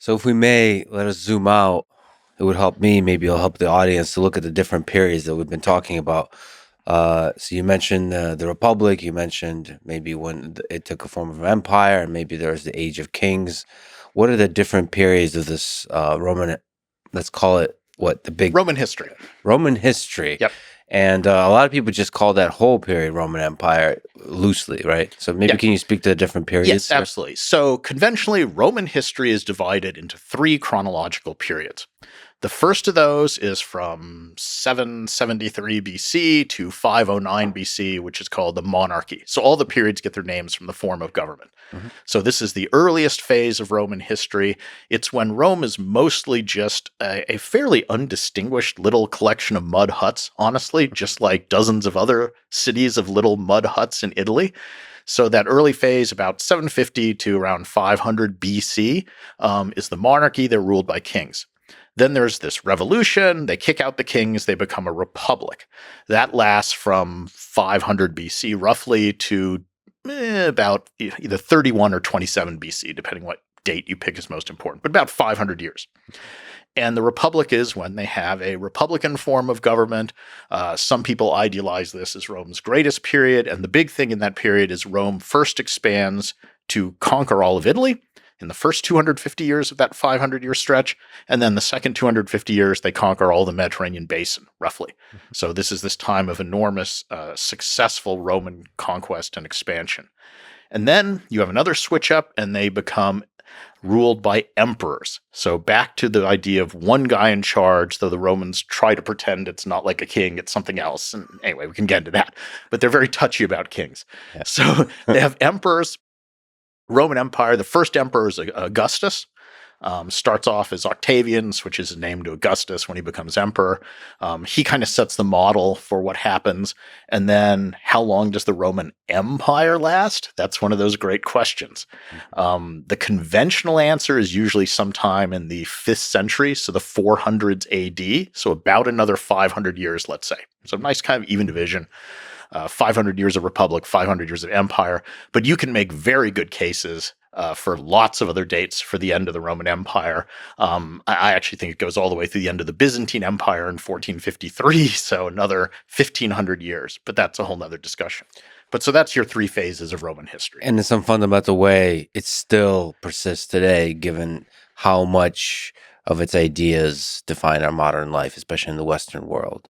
So if we may, let us zoom out. It would help me, maybe it'll help the audience to look at the different periods that we've been talking about. So you mentioned the Republic, you mentioned maybe when it took a form of empire, and maybe there was the Age of Kings. What are the different periods of this Roman, let's call it, what, the big Roman history. Roman history. Yep. And a lot of people just call that whole period Roman Empire loosely, right? So maybe can you speak to the different periods? Yes, absolutely. So conventionally, Roman history is divided into 3 chronological periods. The first of those is from 773 BC to 509 BC, which is called the monarchy. So all the periods get their names from the form of government. Mm-hmm. So this is the earliest phase of Roman history. It's when Rome is mostly just a fairly undistinguished little collection of mud huts, honestly, just like dozens of other cities of little mud huts in Italy. So that early phase, about 750 to around 500 BC, is the monarchy. They're ruled by kings. Then there's this revolution. They kick out the kings. They become a republic. That lasts from 500 BC roughly to about either 31 or 27 BC, depending what date you pick is most important, but about 500 years. And the republic is when they have a republican form of government. Some people idealize this as Rome's greatest period. And the big thing in that period is Rome first expands to conquer all of Italy in the first 250 years of that 500-year stretch. And then the second 250 years, they conquer all the Mediterranean basin, roughly. So this is this time of enormous, successful Roman conquest and expansion. And then you have another switch up, and they become ruled by emperors. So back to the idea of one guy in charge, though the Romans try to pretend it's not like a king, it's something else. And anyway, we can get into that. But they're very touchy about kings. Yeah. So they have emperors. Roman Empire, the first emperor is Augustus. Starts off as Octavian, switches his name to Augustus when he becomes emperor. He kind of sets the model for what happens. And then how long does the Roman Empire last? That's one of those great questions. The conventional answer is usually sometime in the 5th century, so the 400s AD, so about another 500 years, let's say. So nice kind of even division. 500 years of republic, 500 years of empire. But you can make very good cases for lots of other dates for the end of the Roman Empire. I actually think it goes all the way through the end of the Byzantine Empire in 1453, so another 1,500 years. But that's a whole nother discussion. But so that's your 3 phases of Roman history. And in some fundamental way, it still persists today, given how much of its ideas define our modern life, especially in the Western world.